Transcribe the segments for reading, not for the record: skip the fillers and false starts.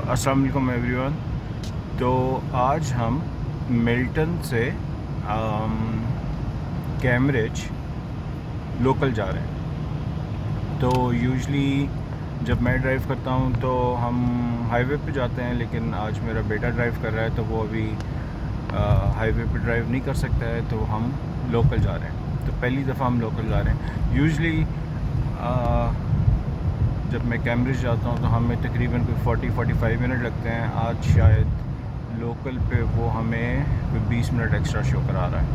अस्सलाम वालेकुम एवरीवन। तो आज हम मिल्टन से कैम्ब्रिज लोकल जा रहे हैं। तो यूजुअली जब मैं ड्राइव करता हूँ तो हम हाईवे पे जाते हैं, लेकिन आज मेरा बेटा ड्राइव कर रहा है तो वो अभी हाईवे पे ड्राइव नहीं कर सकता है, तो हम लोकल जा रहे हैं। तो पहली दफ़ा हम लोकल जा रहे हैं। यूजुअली जब मैं कैम्ब्रिज जाता हूँ तो हमें तकरीबन कोई 40-45 मिनट लगते हैं। आज शायद लोकल पे वो हमें कोई 20 मिनट एक्स्ट्रा शो करा रहा है।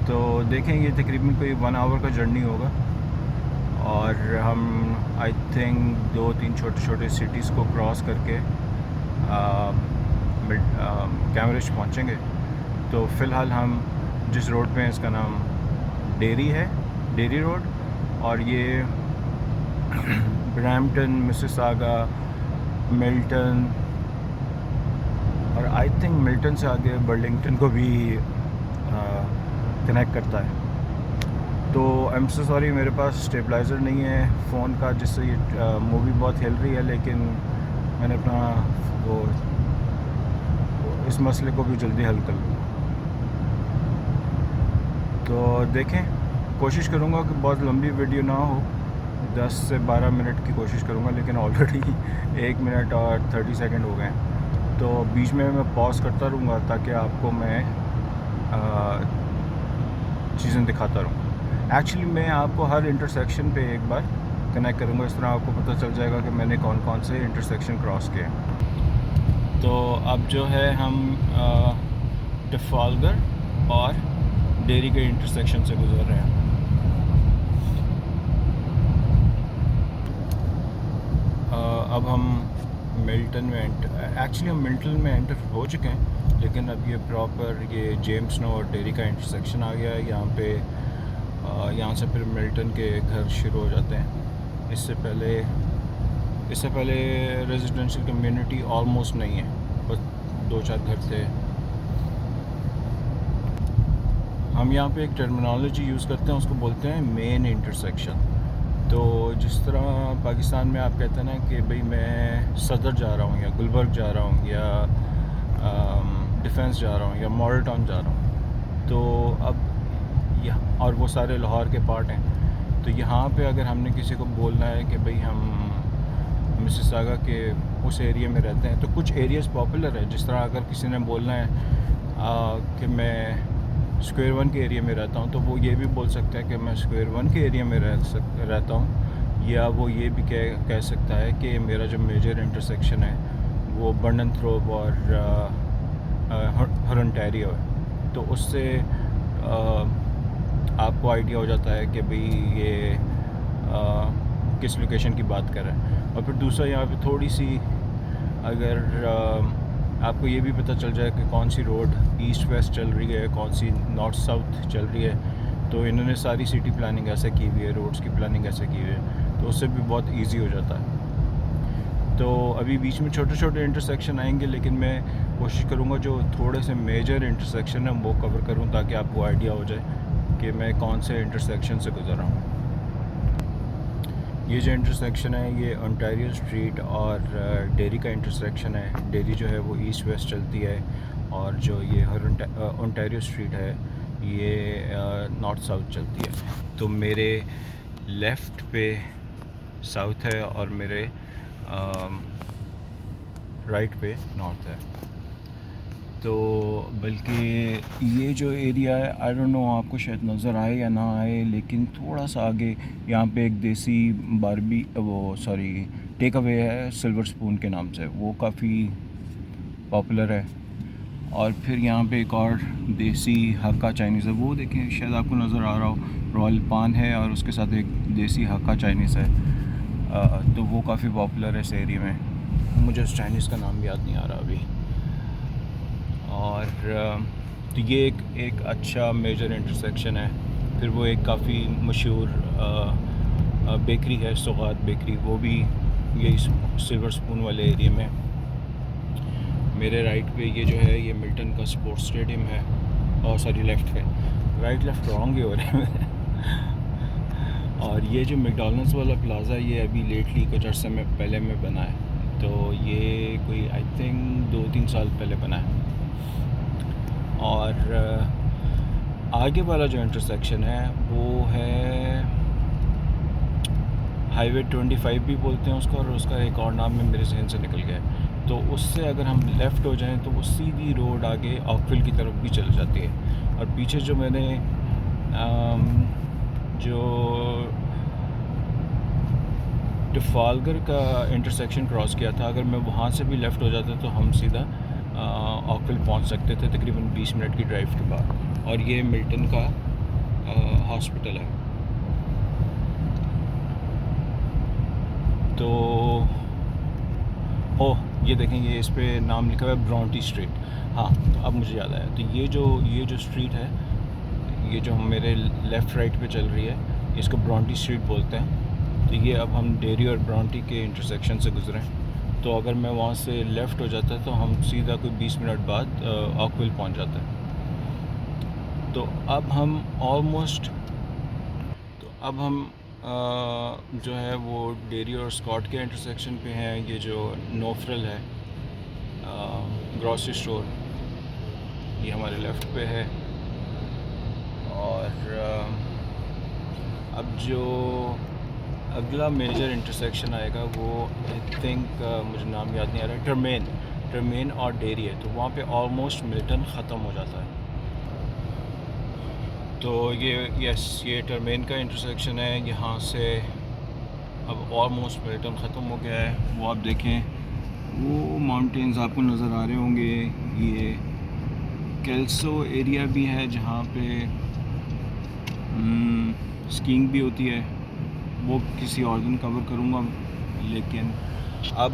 तो देखेंगे, तकरीबन कोई 1 आवर का जर्नी होगा और हम आई थिंक 2-3 छोटे छोटे सिटीज़ को क्रॉस करके कैम्ब्रिज पहुँचेंगे। तो फ़िलहाल हम जिस रोड पे हैं इसका नाम डेरी है, डेरी रोड, और ये ब्रैम्पटन, मिसिसागा, मिल्टन और आई थिंक मिल्टन से आगे बर्लिंगटन को भी कनेक्ट करता है। तो आई एम सो सॉरी, मेरे पास स्टेबलाइज़र नहीं है फ़ोन का, जिससे ये मूवी बहुत हिल रही है, लेकिन मैंने अपना वो इस मसले को भी जल्दी हल कर लूँ। तो देखें, कोशिश करूँगा कि बहुत लंबी वीडियो ना हो, 10 से 12 मिनट की कोशिश करूँगा, लेकिन ऑलरेडी 1 मिनट और 30 सेकंड हो गए हैं। तो बीच में मैं पॉज करता रहूँगा ताकि आपको मैं चीज़ें दिखाता रहूँ। एक्चुअली मैं आपको हर इंटरसेक्शन पे एक बार कनेक्ट करूँगा, इस तरह आपको पता चल जाएगा कि मैंने कौन कौन से इंटरसेक्शन क्रॉस किए हैं। तो अब जो है हम ट्रफालगर और डेरी के इंटरसेक्शन से गुजर रहे हैं। अब हम मिल्टन में एक्चुअली हम मिल्टन में एंटर हो चुके हैं, लेकिन अब ये प्रॉपर ये जेम्स नो और डेरी का इंटरसेक्शन आ गया है। यहाँ पे यहाँ से फिर मिल्टन के घर शुरू हो जाते हैं। इससे पहले रेजिडेंशियल कम्युनिटी ऑलमोस्ट नहीं है, बस 2-4 घर थे। हम यहाँ पे एक टर्मिनोलॉजी यूज़ करते हैं, उसको बोलते हैं मेन इंटरसेक्शन। तो जिस तरह पाकिस्तान में आप कहते हैं ना कि भाई मैं सदर जा रहा हूँ या गुलबर्ग जा रहा हूँ या डिफेंस जा रहा हूँ या मॉडल टाउन जा रहा हूँ, तो अब यहाँ और वो सारे लाहौर के पार्ट हैं। तो यहाँ पे अगर हमने किसी को बोलना है कि भाई हम मिसिसागा के उस एरिया में रहते हैं, तो कुछ एरियाज़ पॉपुलर है। जिस तरह अगर किसी ने बोलना है कि मैं स्क्वायर 1 के एरिया में रहता हूँ, तो वो ये भी बोल सकता है कि मैं स्क्वायर 1 के एरिया में रहता हूँ, या वो ये भी कह सकता है कि मेरा जो मेजर इंटरसेक्शन है वो बर्नन थ्रोब और हरंटेरियो है। तो उससे आपको आइडिया हो जाता है कि भाई ये किस लोकेशन की बात कर रहा है। और फिर दूसरा, यहाँ पे थोड़ी सी अगर आपको ये भी पता चल जाए कि कौन सी रोड ईस्ट वेस्ट चल रही है, कौन सी नॉर्थ साउथ चल रही है। तो इन्होंने सारी सिटी प्लानिंग ऐसे की हुई है, रोड्स की प्लानिंग ऐसे की हुई है, तो उससे भी बहुत इजी हो जाता है। तो अभी बीच में छोटे छोटे इंटरसेक्शन आएंगे, लेकिन मैं कोशिश करूँगा जो थोड़े से मेजर इंटरसेक्शन है वो कवर करूँ, ताकि आपको आइडिया हो जाए कि मैं कौन से इंटरसेक्शन से गुजर रहा हूँ। ये जो इंटरसेक्शन है ये ओंटारियो स्ट्रीट और डेरी का इंटरसेक्शन है। डेरी जो है वो ईस्ट वेस्ट चलती है, और जो ये ओंटारियो स्ट्रीट है ये नॉर्थ साउथ चलती है। तो मेरे लेफ़्ट पे साउथ है और मेरे राइट पे नॉर्थ है। तो बल्कि ये जो एरिया है, आई डोंट नो आपको शायद नज़र आए या ना आए, लेकिन थोड़ा सा आगे यहाँ पे एक देसी टेक अवे है सिल्वर स्पून के नाम से, वो काफ़ी पॉपुलर है। और फिर यहाँ पे एक और देसी हक्का चाइनीज़ है, वो देखें शायद आपको नज़र आ रहा हो, रॉयल पान है और उसके साथ एक देसी हक्का चाइनीज़ है। तो वो काफ़ी पॉपुलर है इस एरिया में। मुझे उस चाइनीज़ का नाम याद नहीं आ रहा अभी। और तो ये एक अच्छा मेजर इंटरसेक्शन है। फिर वो एक काफ़ी मशहूर बेकरी है, सौगात बेकरी, वो भी यही सिल्वर स्पून वाले एरिया में। मेरे राइट पे ये जो है ये मिल्टन का स्पोर्ट्स स्टेडियम है, और सॉरी लेफ़्ट पे, राइट लेफ़्ट रॉन्ग ही हो रहे हैं और ये जो मैकडॉनल्ड्स वाला प्लाज़ा ये अभी लेटली कुछ अर्से में पहले में बना है। तो ये कोई आई थिंक 2-3 साल पहले बना है। और आगे वाला जो इंटरसेक्शन है वो है हाईवे 25 भी बोलते हैं उसको, और उसका एक और नाम है मेरे जहन से निकल गया है। तो उससे अगर हम लेफ़्ट हो जाएं तो वो सीधी रोड आगे ऑकविल की तरफ भी चल जाती है। और पीछे जो मैंने जो ट्रफालगर का इंटरसेक्शन क्रॉस किया था, अगर मैं वहाँ से भी लेफ़्ट हो जाता तो हम सीधा ऑकविल पहुँच सकते थे तकरीबन 20 मिनट की ड्राइव के बाद। और ये मिल्टन का हॉस्पिटल है। तो ओह, ये देखेंगे इस पे नाम लिखा हुआ है ब्रॉन्टी स्ट्रीट। हाँ, तो अब मुझे याद आया। तो ये जो स्ट्रीट है, ये जो हम मेरे लेफ़्ट राइट पे चल रही है, इसको ब्रॉन्टी स्ट्रीट बोलते हैं। तो ये अब हम डेरी और ब्रॉन्टी के इंटरसेक्शन से गुजरे। तो अगर मैं वहाँ से लेफ़्ट हो जाता तो हम सीधा कोई 20 मिनट बाद ऑकविल पहुँच जाते हैं। तो अब हम जो है वो डेरी और स्कॉट के इंटरसेक्शन पे हैं। ये जो नोफ्रल है ग्रॉसरी स्टोर, ये हमारे लेफ़्ट पे है। और अब जो अगला मेजर इंटरसेक्शन आएगा वो आई थिंक मुझे नाम याद नहीं आ रहा, टर्मेन और डेरी है। तो वहाँ पे ऑलमोस्ट मिल्टन ख़त्म हो जाता है। तो ये टर्मेन का इंटरसेक्शन है। यहाँ से अब ऑलमोस्ट मिल्टन ख़त्म हो गया है। वो आप देखें, वो माउंटेन्स आपको नज़र आ रहे होंगे। ये कैल्सो एरिया भी है जहाँ पे स्कीइंग भी होती है। वो किसी और दिन कवर करूँगा। लेकिन अब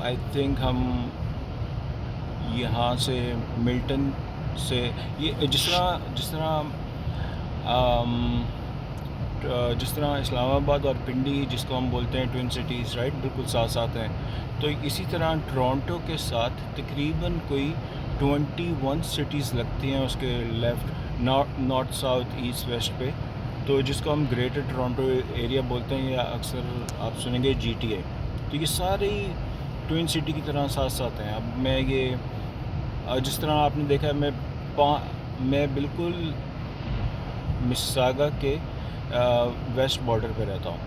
आई थिंक हम यहाँ से मिल्टन से ये जिस तरह इस्लामाबाद और पिंडी जिसको हम बोलते हैं ट्विन सिटीज़, राइट, बिल्कुल साथ साथ हैं। तो इसी तरह टोरंटो के साथ तकरीबन कोई 21 सिटीज़ लगती हैं उसके left north south east west पे। तो जिसको हम ग्रेटर टोरंटो एरिया बोलते हैं, या अक्सर आप सुनेंगे GTA। तो ये सारी ट्विन सिटी की तरह साथ साथ हैं। अब मैं ये जिस तरह आपने देखा है, मैं बिल्कुल मिसिसागा के वेस्ट बॉर्डर पे रहता हूँ।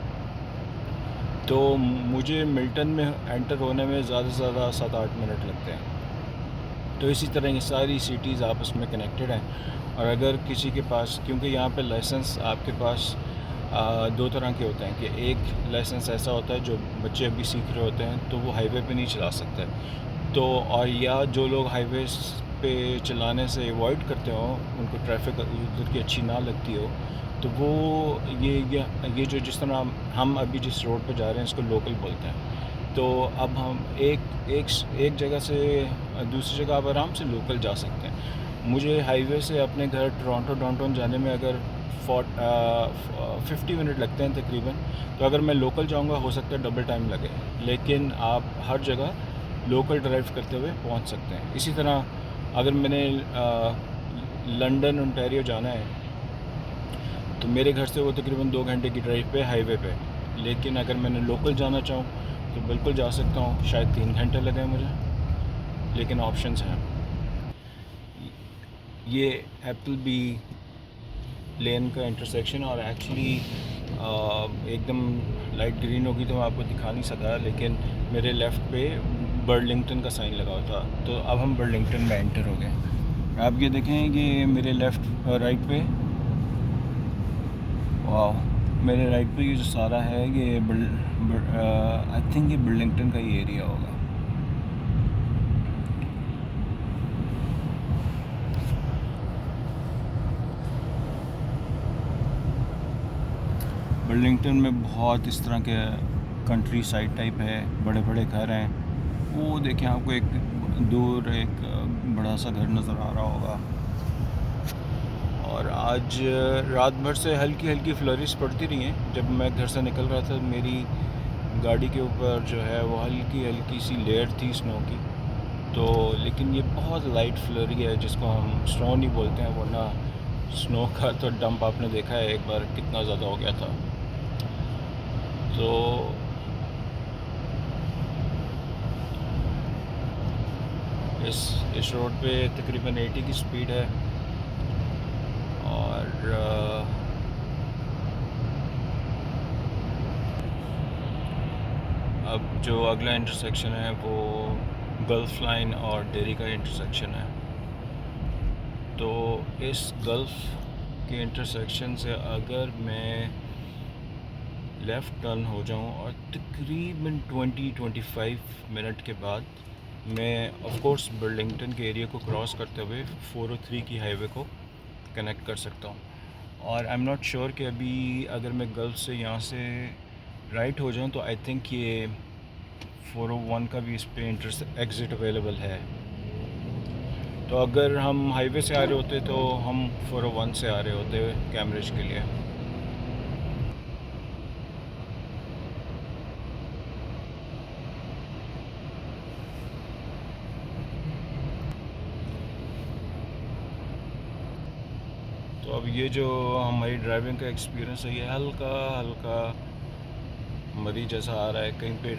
तो मुझे मिल्टन में एंटर होने में ज़्यादा से ज़्यादा 7-8 मिनट लगते हैं। तो इसी तरह ये सारी सिटीज़ आपस में कनेक्टेड हैं। और अगर किसी के पास, क्योंकि यहाँ पे लाइसेंस आपके पास दो तरह के होते हैं, कि एक लाइसेंस ऐसा होता है जो बच्चे अभी सीख रहे होते हैं तो वो हाईवे पे नहीं चला सकते। तो और या जो लोग हाईवे पे चलाने से अवॉइड करते हो, उनको ट्रैफिक उधर की अच्छी ना लगती हो, तो वो ये जो जिस तरह हम अभी जिस रोड पे जा रहे हैं इसको लोकल बोलते हैं। तो अब हम एक जगह से दूसरी जगह आप आराम से लोकल जा सकते हैं। मुझे हाईवे से अपने घर टोरंटो डाउनटाउन जाने में अगर 50 मिनट लगते हैं तकरीबन। तो अगर मैं लोकल जाऊंगा हो सकता है डबल टाइम लगे, लेकिन आप हर जगह लोकल ड्राइव करते हुए पहुंच सकते हैं। इसी तरह अगर मैंने लंदन ओंटारियो जाना है तो मेरे घर से वो तकरीबन 2 घंटे की ड्राइव पे हाईवे पे। लेकिन अगर मैंने लोकल जाना चाहूँ तो बिल्कुल जा सकता हूँ, शायद 3 घंटे लगे मुझे, लेकिन ऑप्शंस हैं। ये एप्पल बी लेन का इंटरसेक्शन, और एक्चुअली एकदम लाइट ग्रीन होगी तो मैं आपको दिखा नहीं सका, लेकिन मेरे लेफ़्ट पे बर्लिंगटन का साइन लगा हुआ था। तो अब हम बर्लिंगटन में एंटर हो गए। आप ये देखें कि मेरे लेफ़्ट राइट पे, वाह, मेरे राइट पे ये जो सारा है ये आई थिंक ये बर्लिंगटन का ही एरिया होगा। बर्लिंगटन में बहुत इस तरह के कंट्री साइड टाइप है, बड़े बड़े घर हैं। वो देखें, आपको एक दूर एक बड़ा सा घर नज़र आ रहा होगा। और आज रात भर से हल्की हल्की फ्लरिश पड़ती रही हैं। जब मैं घर से निकल रहा था मेरी गाड़ी के ऊपर जो है वो हल्की हल्की सी लेयर थी स्नो की। तो लेकिन ये बहुत लाइट फ्लरी है जिसको हम स्नो नहीं बोलते हैं, वरना स्नो का तो डंप आपने देखा है एक बार कितना ज़्यादा हो गया था। तो इस रोड पे तकरीबन 80 की स्पीड है। और अब जो अगला इंटरसेक्शन है वो गल्फ़ लाइन और डेरी का इंटरसेक्शन है। तो इस गल्फ़ के इंटरसेक्शन से अगर मैं लेफ़्ट टर्न हो जाऊं और तकरीबन 20-25 मिनट के बाद मैं ऑफ कोर्स बर्लिंगटन के एरिया को क्रॉस करते हुए 403 की हाईवे को कनेक्ट कर सकता हूं। और आई एम नॉट श्योर कि अभी अगर मैं गल्फ़ से यहाँ से राइट हो जाऊं तो आई थिंक ये 401 का भी इस पे एग्ज़िट अवेलेबल है। तो अगर हम हाईवे से आ रहे होते तो हम 401 से आ रहे होते कैम्ब्रिज के लिए। तो अब ये जो हमारी ड्राइविंग का एक्सपीरियंस है ये हल्का हल्का मरी जैसा आ रहा है। कहीं पे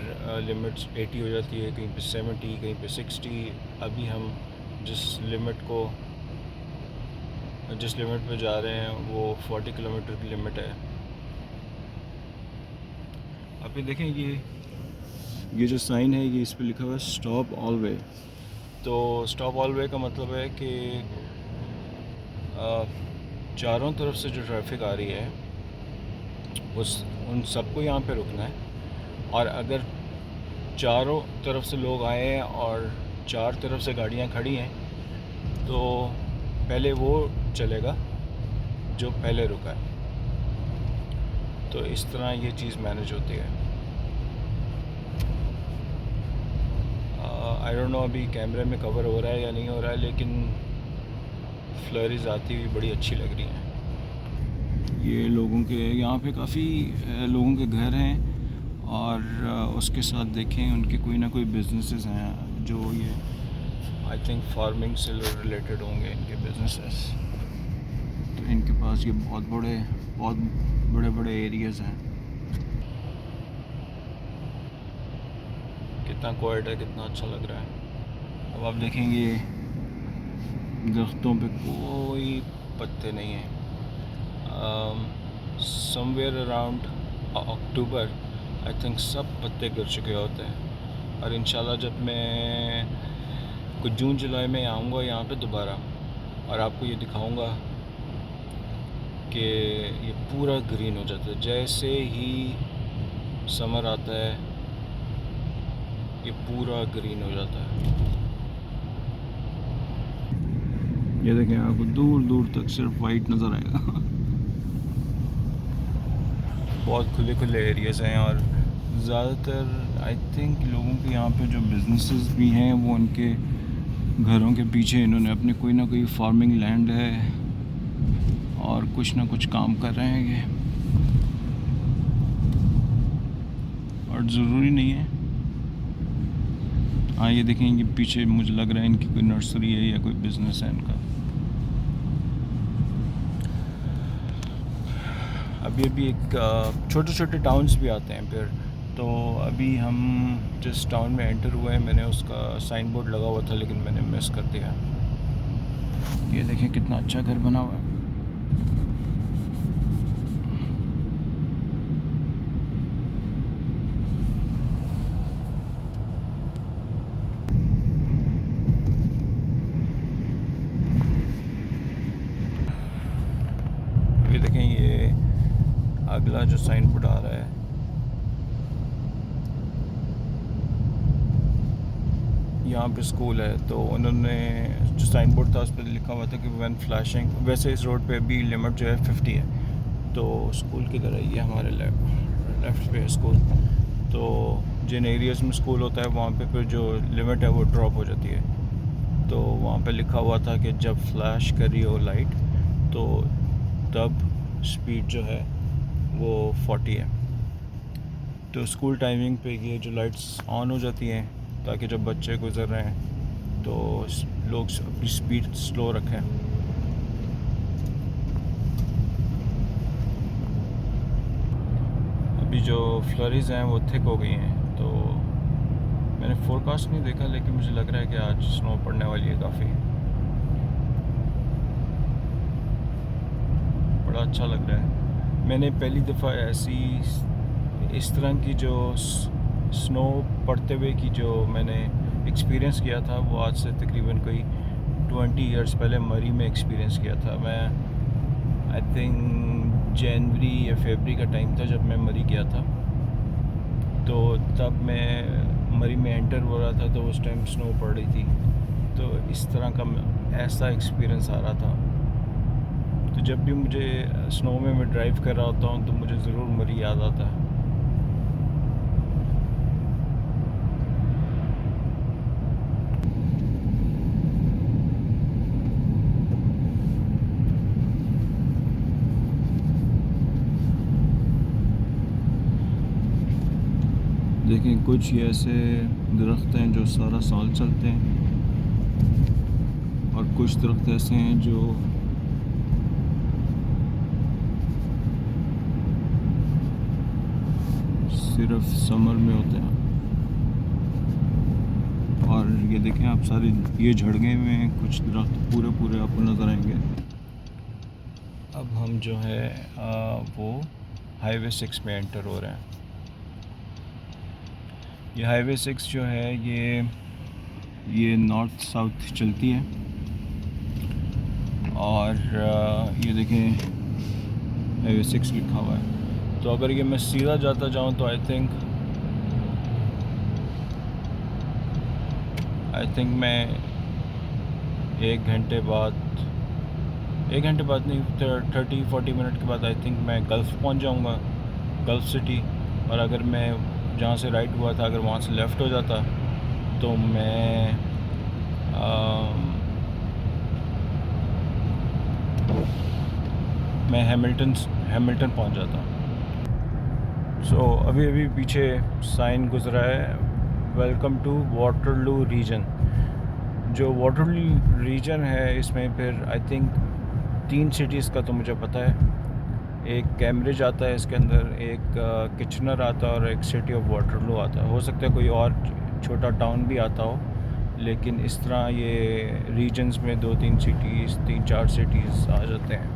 लिमिट्स 80 हो जाती है, कहीं पे 70, कहीं पे 60। अभी हम जिस लिमिट पे जा रहे हैं वो 40 किलोमीटर की लिमिट है। अभी देखें ये जो साइन है ये इस पे लिखा हुआ है स्टॉप ऑल वे। तो स्टॉप ऑल वे का मतलब है कि चारों तरफ से जो ट्रैफिक आ रही है उन सबको यहाँ पे रुकना है। और अगर चारों तरफ से लोग आए हैं और चार तरफ से गाड़ियाँ खड़ी हैं तो पहले वो चलेगा जो पहले रुका है। तो इस तरह ये चीज़ मैनेज होती है। आई डोंट नो अभी कैमरे में कवर हो रहा है या नहीं हो रहा है, लेकिन फ्लरीज आती हुई बड़ी अच्छी लग रही हैं। ये लोगों के यहाँ पे काफ़ी लोगों के घर हैं और उसके साथ देखें उनके कोई ना कोई बिजनेसेस हैं जो ये आई थिंक फार्मिंग से रिलेटेड होंगे इनके बिजनेसेस। तो इनके पास ये बहुत बड़े बड़े एरियाज़ हैं। कितना क्वाइट है, कितना अच्छा लग रहा है। अब आप देखेंगे दरख्तों पे कोई पत्ते नहीं हैं। Somewhere around October I think सब पत्ते गिर चुके होते हैं। और इंशाल्लाह जब मैं कुछ जून जुलाई में आऊँगा यहाँ पे दोबारा और आपको ये दिखाऊँगा कि ये पूरा ग्रीन हो जाता है। जैसे ही समर आता है ये पूरा ग्रीन हो जाता है। ये देखें आपको दूर दूर तक सिर्फ वाइट नज़र आएगा। बहुत खुले खुले एरियाज़ हैं और ज़्यादातर आई थिंक लोगों के यहाँ पे जो बिजनेसेस भी हैं वो उनके घरों के पीछे इन्होंने अपने कोई ना कोई फार्मिंग लैंड है और कुछ ना कुछ काम कर रहे हैं ये। और ज़रूरी नहीं है। हाँ ये देखें ये पीछे मुझे लग रहा है इनकी कोई नर्सरी है या कोई बिज़नेस है इनका। अभी एक छोटे छोटे टाउन्स भी आते हैं फिर। तो अभी हम जिस टाउन में एंटर हुए हैं मैंने उसका साइन बोर्ड लगा हुआ था लेकिन मैंने मिस कर दिया। ये देखें कितना अच्छा घर बना हुआ है। ये देखें ये अगला जो साइन बोर्ड आ रहा है यहाँ पे स्कूल है। तो उन्होंने जो साइन बोर्ड था उस पर लिखा हुआ था कि व्हेन फ्लैशिंग, वैसे इस रोड पे भी लिमिट जो है 50 है। तो स्कूल की तरह ये हमारे लेफ़्ट पे है स्कूल। तो जिन एरियाज़ में स्कूल होता है वहाँ पे फिर जो लिमिट है वो ड्रॉप हो जाती है। तो वहाँ पे लिखा हुआ था कि जब फ्लैश करी हो लाइट तो तब स्पीड जो है वो 40 है। तो स्कूल टाइमिंग पे ये जो लाइट्स ऑन हो जाती हैं ताकि जब बच्चे गुजर रहे हैं तो लोग अपनी स्पीड स्लो रखें। अभी जो फ्लरीज हैं वो थिक हो गई हैं तो मैंने फोरकास्ट नहीं देखा, लेकिन मुझे लग रहा है कि आज स्नो पड़ने वाली है काफ़ी। बड़ा अच्छा लग रहा है। मैंने पहली दफ़ा ऐसी इस तरह की जो स्नो पड़ते हुए की जो मैंने एक्सपीरियंस किया था, वो आज से तकरीबन कोई 20 इयर्स पहले मरी में एक्सपीरियंस किया था। मैं आई थिंक जनवरी या फरवरी का टाइम था जब मैं मरी गया था। तो तब मैं मरी में एंटर हो रहा था, तो उस टाइम स्नो पड़ रही थी। तो इस तरह का ऐसा एक्सपीरियंस आ रहा था। तो जब भी मुझे स्नो में मैं ड्राइव कर रहा होता हूँ तो मुझे ज़रूर मरी याद आता है। देखें, कुछ ये ऐसे दरख्त हैं जो सारा साल चलते हैं, और कुछ दरख्त ऐसे हैं जो सिर्फ समर में होते हैं। और ये देखें आप, सारे ये झड़गे में कुछ दरख्त पूरे पूरे आपको नज़र आएंगे। अब हम जो है वो हाईवे 6 में एंटर हो रहे हैं। ये हाईवे 6 जो है ये नॉर्थ साउथ चलती है। और ये देखें हाईवे 6 लिखा हुआ है। तो अगर ये मैं सीधा जाता जाऊं तो आई थिंक मैं एक घंटे बाद नहीं, 30-40 मिनट के बाद आई थिंक मैं गल्फ़ पहुंच जाऊंगा, गल्फ़ सिटी। और अगर मैं जहाँ से राइट हुआ था, अगर वहाँ से लेफ़्ट हो जाता तो मैं हैमिल्टन पहुँच जाता। सो अभी पीछे साइन गुजरा है, वेलकम टू वाटरलू रीजन। जो वाटरलू रीजन है, इसमें फिर आई थिंक 3 सिटीज़ का तो मुझे पता है। एक कैम्ब्रिज आता है इसके अंदर, एक किचनर आता है, और एक सिटी ऑफ वाटरलू आता है। हो सकता है कोई और छोटा टाउन भी आता हो, लेकिन इस तरह ये रीजन्स में 2-3 सिटीज़, 3-4 सिटीज़ आ जाते हैं।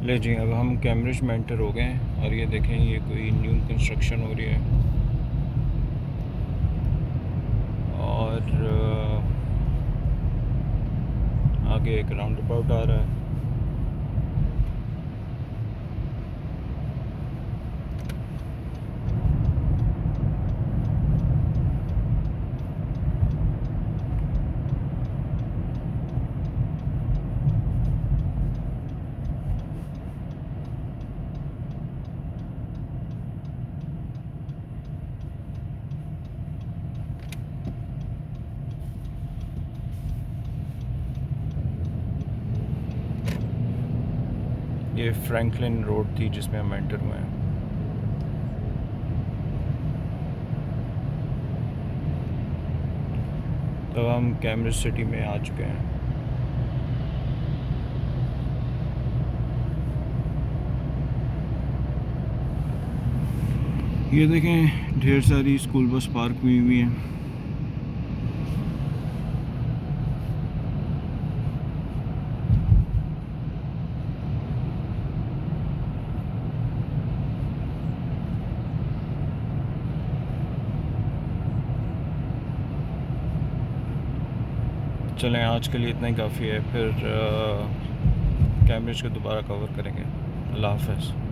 ले जी, अब हम कैम्ब्रिज में एंटर हो गए हैं, और ये देखें ये कोई न्यू कंस्ट्रक्शन हो रही है। और आगे एक राउंड अबाउट आ रहा है। ये फ्रैंकलिन रोड थी जिसमें हम एंटर हुए हैं। तो हम कैम्ब्रिज सिटी में आ चुके हैं। ये देखें ढेर सारी स्कूल बस पार्क हुई हुई हैं। चलें, आज के लिए इतना ही काफ़ी है, फिर कैम्ब्रिज को दोबारा कवर करेंगे। अल्लाह हाफ़िज़।